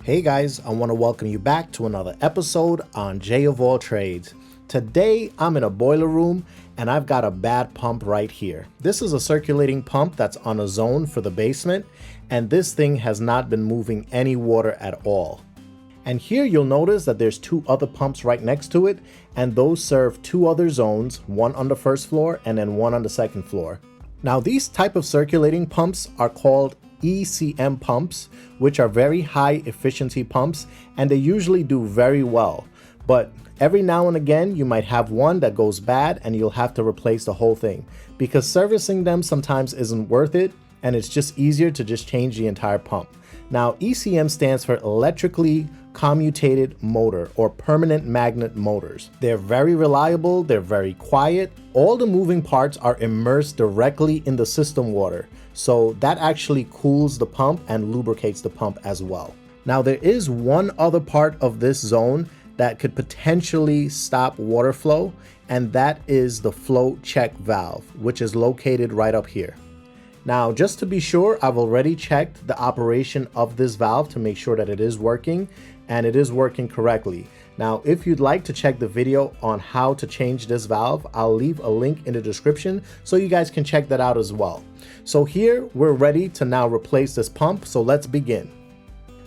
Hey guys, I want to welcome you back to another episode on J of All Trades. Today I'm in a boiler room and I've got a bad pump right here. This is a circulating pump that's on a zone for the basement, and this thing has not been moving any water at all. And here you'll notice that there's two other pumps right next to it, and those serve two other zones, one on the first floor and then one on the second floor. Now these type of circulating pumps are called ECM pumps, which are very high efficiency pumps, and they usually do very well. But every now and again you might have one that goes bad and you'll have to replace the whole thing, because servicing them sometimes isn't worth it, and it's just easier to just change the entire pump. Now ECM stands for electrically commutated motor or permanent magnet motors. They're very reliable, they're very quiet. All the moving parts are immersed directly in the system water, so that actually cools the pump and lubricates the pump as well. Now there is one other part of this zone that could potentially stop water flow, and that is the flow check valve, which is located right up here. Now, just to be sure, I've already checked the operation of this valve to make sure that it is working, and it is working correctly. Now, if you'd like to check the video on how to change this valve, I'll leave a link in the description so you guys can check that out as well. So here, we're ready to now replace this pump, so let's begin.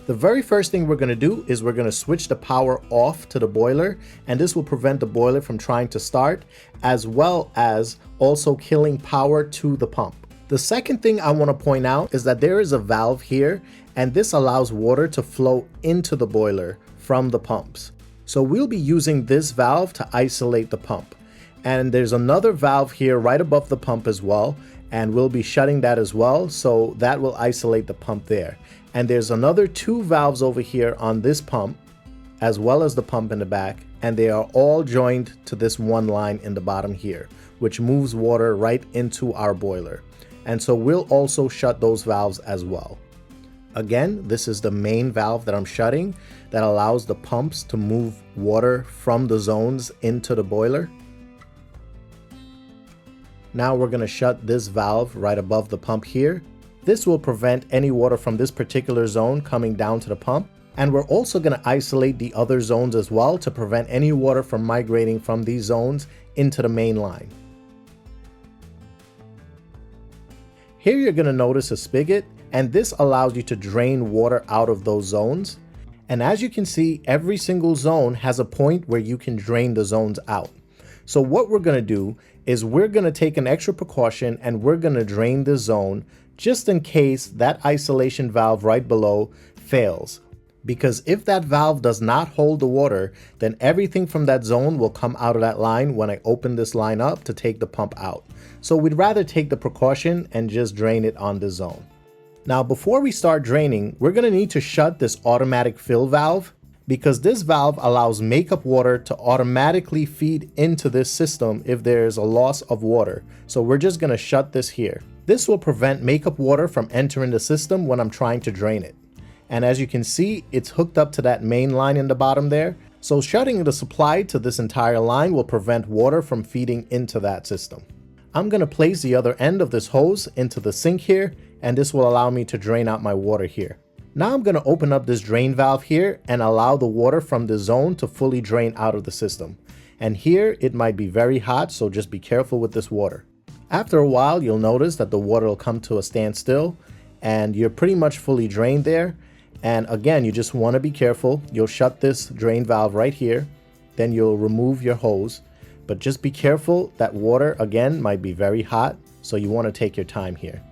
The very first thing we're going to do is we're going to switch the power off to the boiler, and this will prevent the boiler from trying to start, as well as also killing power to the pump. The second thing I want to point out is that there is a valve here, and this allows water to flow into the boiler from the pumps. So we'll be using this valve to isolate the pump. And there's another valve here right above the pump as well, and we'll be shutting that as well, so that will isolate the pump there. And there's another two valves over here on this pump, as well as the pump in the back, and they are all joined to this one line in the bottom here, which moves water right into our boiler. And so we'll also shut those valves as well. Again, this is the main valve that I'm shutting that allows the pumps to move water from the zones into the boiler. Now we're going to shut this valve right above the pump here. This will prevent any water from this particular zone coming down to the pump. And we're also going to isolate the other zones as well to prevent any water from migrating from these zones into the main line. Here you're going to notice a spigot, and this allows you to drain water out of those zones. And as you can see, every single zone has a point where you can drain the zones out. So what we're going to do is we're going to take an extra precaution, and we're going to drain the zone just in case that isolation valve right below fails. Because if that valve does not hold the water, then everything from that zone will come out of that line when I open this line up to take the pump out. So we'd rather take the precaution and just drain it on the zone. Now before we start draining, we're going to need to shut this automatic fill valve, because this valve allows makeup water to automatically feed into this system if there's a loss of water. So we're just going to shut this here. This will prevent makeup water from entering the system when I'm trying to drain it. And as you can see, it's hooked up to that main line in the bottom there. So shutting the supply to this entire line will prevent water from feeding into that system. I'm going to place the other end of this hose into the sink here, and this will allow me to drain out my water here. Now I'm going to open up this drain valve here and allow the water from the zone to fully drain out of the system. And here it might be very hot, so just be careful with this water. After a while, you'll notice that the water will come to a standstill, and you're pretty much fully drained there. And again, you just want to be careful. You'll shut this drain valve right here, then you'll remove your hose. But just be careful, that water again might be very hot, so you want to take your time here.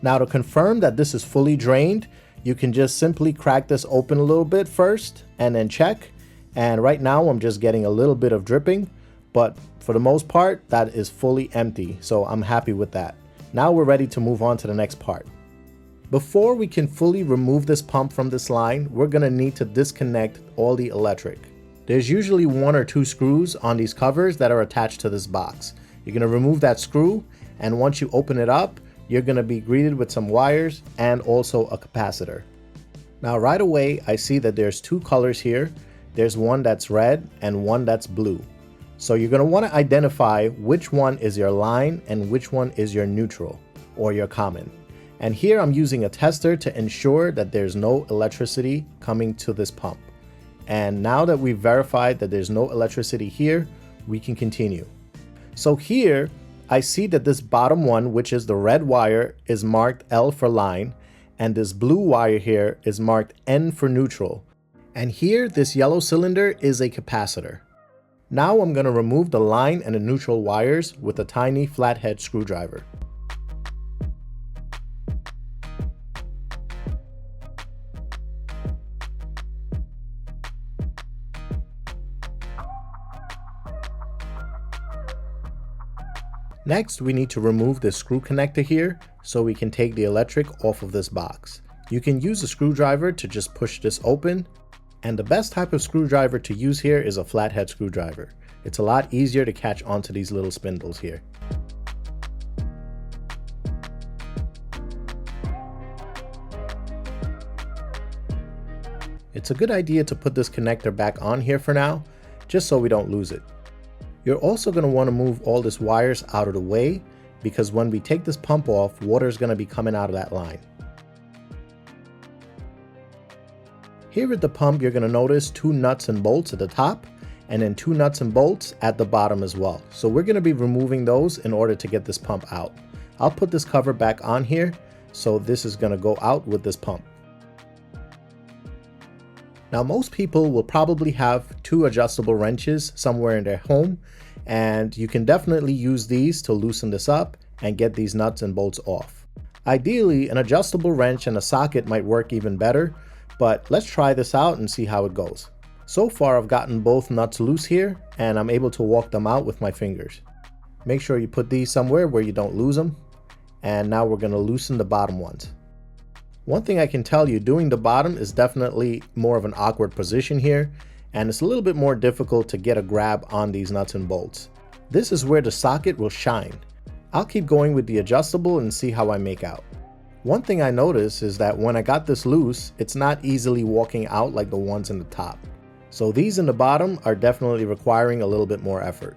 Now to confirm that this is fully drained, you can just simply crack this open a little bit first and then check. And right now I'm just getting a little bit of dripping, but for the most part that is fully empty, so I'm happy with that. Now we're ready to move on to the next part. Before we can fully remove this pump from this line, we're going to need to disconnect all the electric. There's usually one or two screws on these covers that are attached to this box. You're going to remove that screw, and once you open it up, you're going to be greeted with some wires and also a capacitor. Now right away, I see that there's two colors here. There's one that's red and one that's blue. So you're going to want to identify which one is your line and which one is your neutral or your common. And here I'm using a tester to ensure that there's no electricity coming to this pump. And now that we've verified that there's no electricity here, we can continue. So here I see that this bottom one, which is the red wire, is marked L for line, and this blue wire here is marked N for neutral. And here, this yellow cylinder is a capacitor. Now I'm going to remove the line and the neutral wires with a tiny flathead screwdriver. Next, we need to remove this screw connector here so we can take the electric off of this box. You can use a screwdriver to just push this open, and the best type of screwdriver to use here is a flathead screwdriver. It's a lot easier to catch onto these little spindles here. It's a good idea to put this connector back on here for now, just so we don't lose it. You're also going to want to move all these wires out of the way, because when we take this pump off, water is going to be coming out of that line. Here at the pump, you're going to notice 2 nuts and bolts at the top, and then 2 nuts and bolts at the bottom as well. So we're going to be removing those in order to get this pump out. I'll put this cover back on here, so this is going to go out with this pump. Now, most people will probably have 2 adjustable wrenches somewhere in their home, and you can definitely use these to loosen this up and get these nuts and bolts off. Ideally, an adjustable wrench and a socket might work even better, but let's try this out and see how it goes. So far, I've gotten both nuts loose here, and I'm able to walk them out with my fingers. Make sure you put these somewhere where you don't lose them. And now we're going to loosen the bottom ones. One thing I can tell you, doing the bottom is definitely more of an awkward position here, and it's a little bit more difficult to get a grab on these nuts and bolts. This is where the socket will shine. I'll keep going with the adjustable and see how I make out. One thing I noticed is that when I got this loose, it's not easily walking out like the ones in the top. So these in the bottom are definitely requiring a little bit more effort.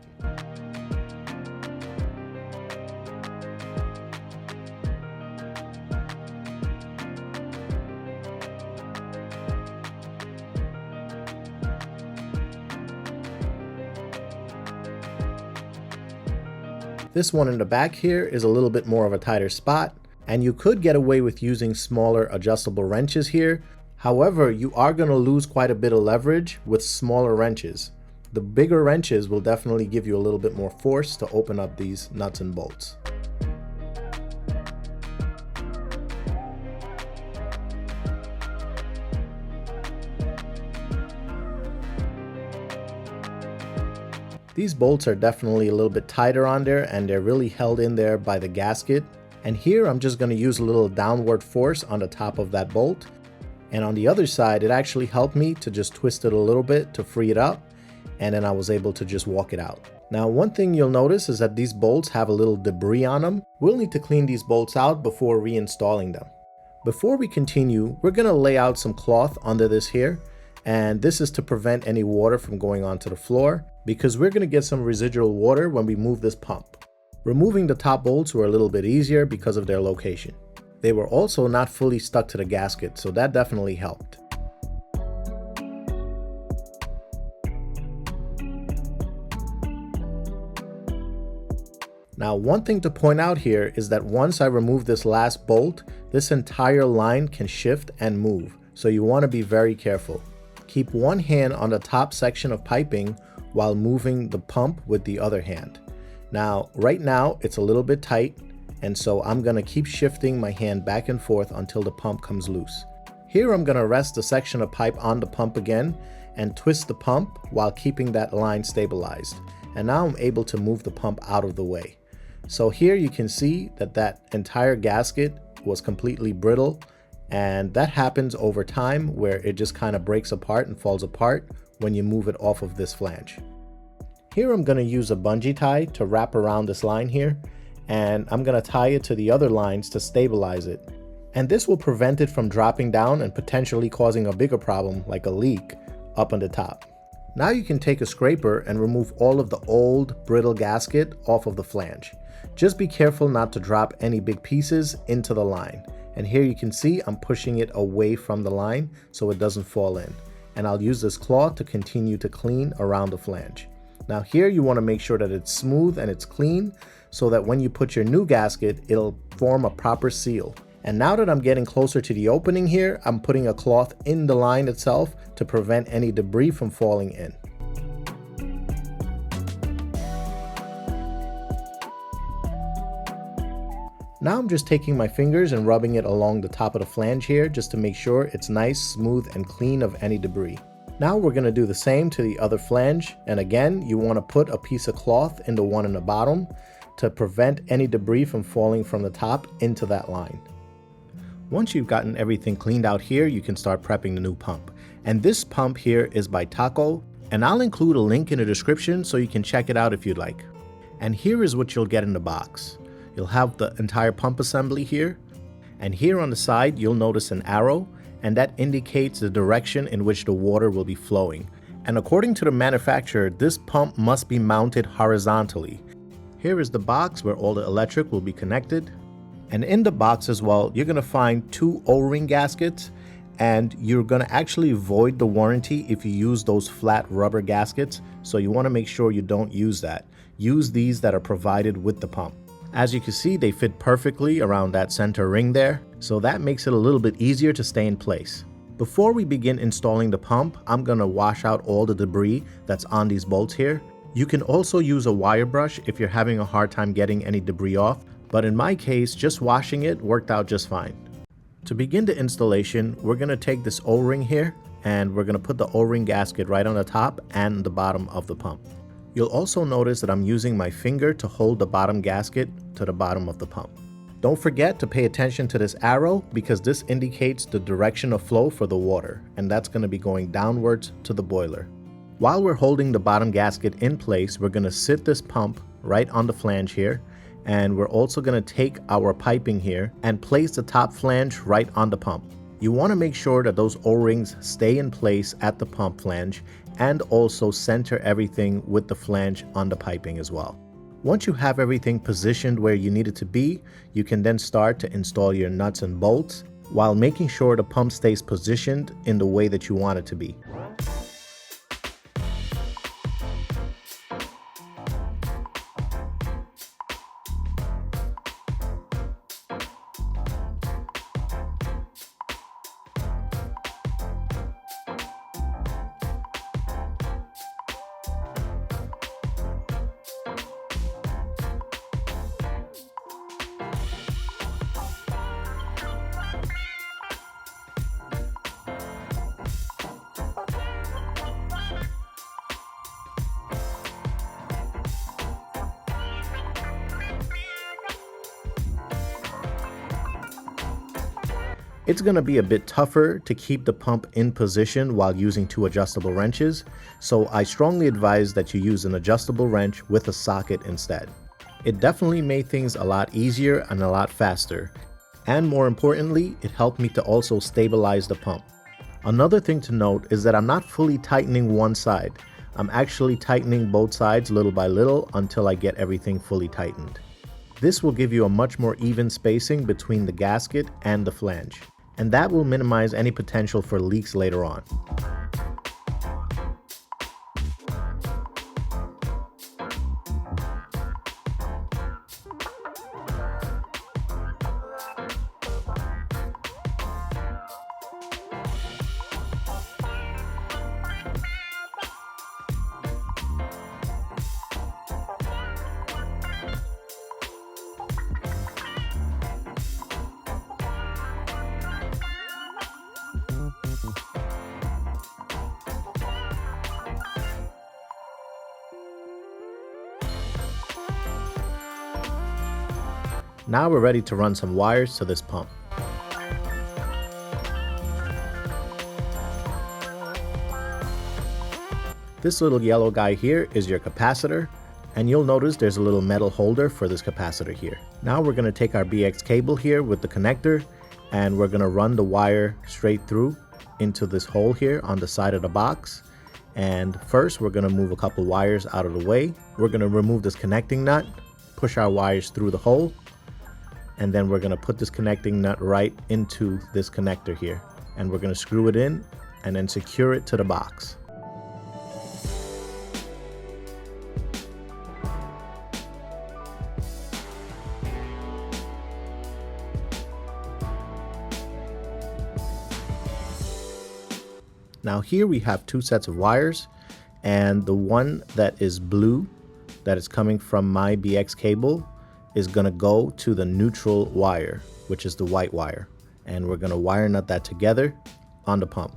This one in the back here is a little bit more of a tighter spot, and you could get away with using smaller adjustable wrenches here. However, you are going to lose quite a bit of leverage with smaller wrenches. The bigger wrenches will definitely give you a little bit more force to open up these nuts and bolts. These bolts are definitely a little bit tighter on there, and they're really held in there by the gasket. And here I'm just going to use a little downward force on the top of that bolt. And on the other side, it actually helped me to just twist it a little bit to free it up. And then I was able to just walk it out. Now, one thing you'll notice is that these bolts have a little debris on them. We'll need to clean these bolts out before reinstalling them. Before we continue, we're going to lay out some cloth under this here. And this is to prevent any water from going onto the floor, because we're going to get some residual water when we move this pump. Removing the top bolts were a little bit easier because of their location. They were also not fully stuck to the gasket, so that definitely helped. Now, one thing to point out here is that once I remove this last bolt, this entire line can shift and move, so you want to be very careful. Keep one hand on the top section of piping while moving the pump with the other hand. Now, right now, it's a little bit tight, and so I'm going to keep shifting my hand back and forth until the pump comes loose. Here I'm going to rest the section of pipe on the pump again and twist the pump while keeping that line stabilized. And now I'm able to move the pump out of the way. So here you can see that that entire gasket was completely brittle, and that happens over time where it just kind of breaks apart and falls apart when you move it off of this flange. Here I'm going to use a bungee tie to wrap around this line here, and I'm going to tie it to the other lines to stabilize it. And this will prevent it from dropping down and potentially causing a bigger problem like a leak up on the top. Now you can take a scraper and remove all of the old brittle gasket off of the flange. Just be careful not to drop any big pieces into the line. And here you can see I'm pushing it away from the line so it doesn't fall in. And I'll use this cloth to continue to clean around the flange. Now here you want to make sure that it's smooth and it's clean so that when you put your new gasket, it'll form a proper seal. And now that I'm getting closer to the opening here, I'm putting a cloth in the line itself to prevent any debris from falling in. Now I'm just taking my fingers and rubbing it along the top of the flange here just to make sure it's nice, smooth, and clean of any debris. Now we're going to do the same to the other flange, and again you want to put a piece of cloth in the one in the bottom to prevent any debris from falling from the top into that line. Once you've gotten everything cleaned out here, you can start prepping the new pump. And this pump here is by Taco, and I'll include a link in the description so you can check it out if you'd like. And here is what you'll get in the box. You'll have the entire pump assembly here, and here on the side you'll notice an arrow, and that indicates the direction in which the water will be flowing. And according to the manufacturer, this pump must be mounted horizontally. Here is the box where all the electric will be connected. And in the box as well, you're going to find 2 O-ring gaskets, and you're going to actually void the warranty if you use those flat rubber gaskets. So you want to make sure you don't use that. Use these that are provided with the pump. As you can see, they fit perfectly around that center ring there, so that makes it a little bit easier to stay in place. Before we begin installing the pump, I'm going to wash out all the debris that's on these bolts here. You can also use a wire brush if you're having a hard time getting any debris off, but in my case, just washing it worked out just fine. To begin the installation, we're going to take this O-ring here, and we're going to put the O-ring gasket right on the top and the bottom of the pump. You'll also notice that I'm using my finger to hold the bottom gasket to the bottom of the pump. Don't forget to pay attention to this arrow because this indicates the direction of flow for the water, and that's going to be going downwards to the boiler. While we're holding the bottom gasket in place, we're going to sit this pump right on the flange here, and we're also going to take our piping here and place the top flange right on the pump. You want to make sure that those O-rings stay in place at the pump flange and also center everything with the flange on the piping as well. Once you have everything positioned where you need it to be, you can then start to install your nuts and bolts while making sure the pump stays positioned in the way that you want it to be. It's going to be a bit tougher to keep the pump in position while using 2 adjustable wrenches, so I strongly advise that you use an adjustable wrench with a socket instead. It definitely made things a lot easier and a lot faster, and more importantly, it helped me to also stabilize the pump. Another thing to note is that I'm not fully tightening one side. I'm actually tightening both sides little by little until I get everything fully tightened. This will give you a much more even spacing between the gasket and the flange, and that will minimize any potential for leaks later on. Now we're ready to run some wires to this pump. This little yellow guy here is your capacitor, and you'll notice there's a little metal holder for this capacitor here. Now we're going to take our BX cable here with the connector, and we're going to run the wire straight through into this hole here on the side of the box. And first, we're gonna move a couple wires out of the way. We're gonna remove this connecting nut, push our wires through the hole, and then we're gonna put this connecting nut right into this connector here. And we're gonna screw it in and then secure it to the box. Now here we have two sets of wires, and the one that is blue that is coming from my BX cable is gonna go to the neutral wire, which is the white wire. And we're gonna wire nut that together on the pump.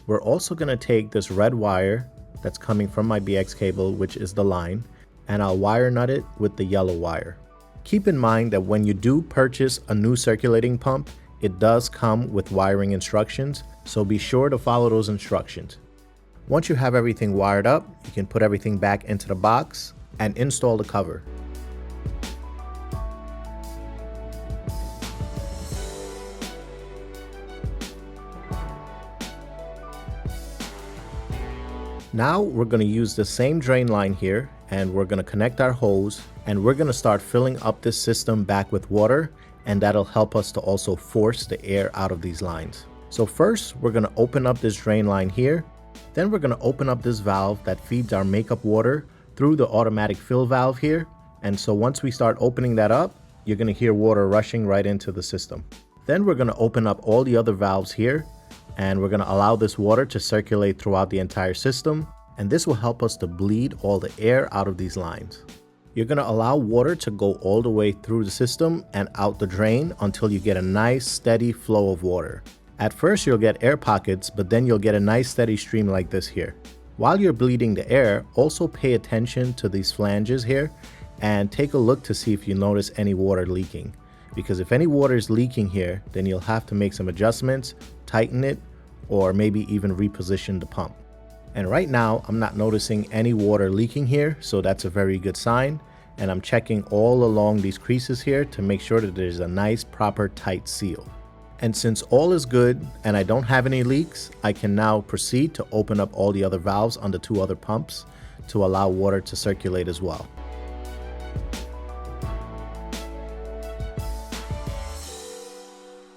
We're also gonna take this red wire that's coming from my BX cable, which is the line, and I'll wire nut it with the yellow wire. Keep in mind that when you do purchase a new circulating pump, it does come with wiring instructions, so be sure to follow those instructions. Once you have everything wired up, you can put everything back into the box and install the cover. Now we're going to use the same drain line here, and we're going to connect our hose, and we're going to start filling up this system back with water, and that'll help us to also force the air out of these lines. So first, we're gonna open up this drain line here. Then we're gonna open up this valve that feeds our makeup water through the automatic fill valve here. And so once we start opening that up, you're gonna hear water rushing right into the system. Then we're gonna open up all the other valves here, and we're gonna allow this water to circulate throughout the entire system. And this will help us to bleed all the air out of these lines. You're going to allow water to go all the way through the system and out the drain until you get a nice steady flow of water. At first you'll get air pockets, but then you'll get a nice steady stream like this here. While you're bleeding the air, also pay attention to these flanges here and take a look to see if you notice any water leaking. Because if any water is leaking here, then you'll have to make some adjustments, tighten it, or maybe even reposition the pump. And right now, I'm not noticing any water leaking here, so that's a very good sign. And I'm checking all along these creases here to make sure that there's a nice, proper, tight seal. And since all is good and I don't have any leaks, I can now proceed to open up all the other valves on the two other pumps to allow water to circulate as well.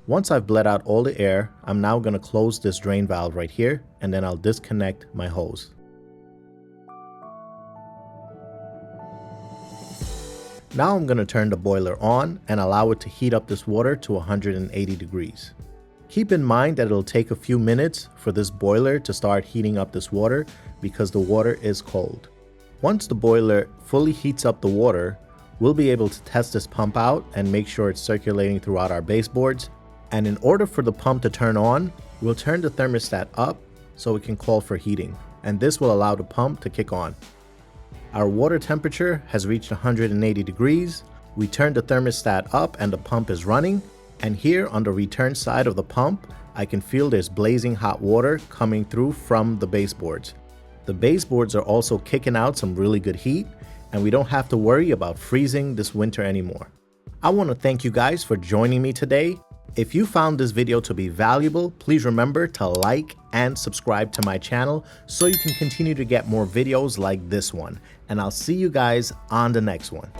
Once I've bled out all the air, I'm now going to close this drain valve right here, and then I'll disconnect my hose. Now I'm going to turn the boiler on and allow it to heat up this water to 180 degrees. Keep in mind that it'll take a few minutes for this boiler to start heating up this water because the water is cold. Once the boiler fully heats up the water, we'll be able to test this pump out and make sure it's circulating throughout our baseboards. And in order for the pump to turn on, we'll turn the thermostat up so it can call for heating, and this will allow the pump to kick on. Our water temperature has reached 180 degrees. We turned the thermostat up and the pump is running. And here on the return side of the pump, I can feel there's blazing hot water coming through from the baseboards. The baseboards are also kicking out some really good heat, and we don't have to worry about freezing this winter anymore. I want to thank you guys for joining me today. If you found this video to be valuable, please remember to like and subscribe to my channel so you can continue to get more videos like this one. And I'll see you guys on the next one.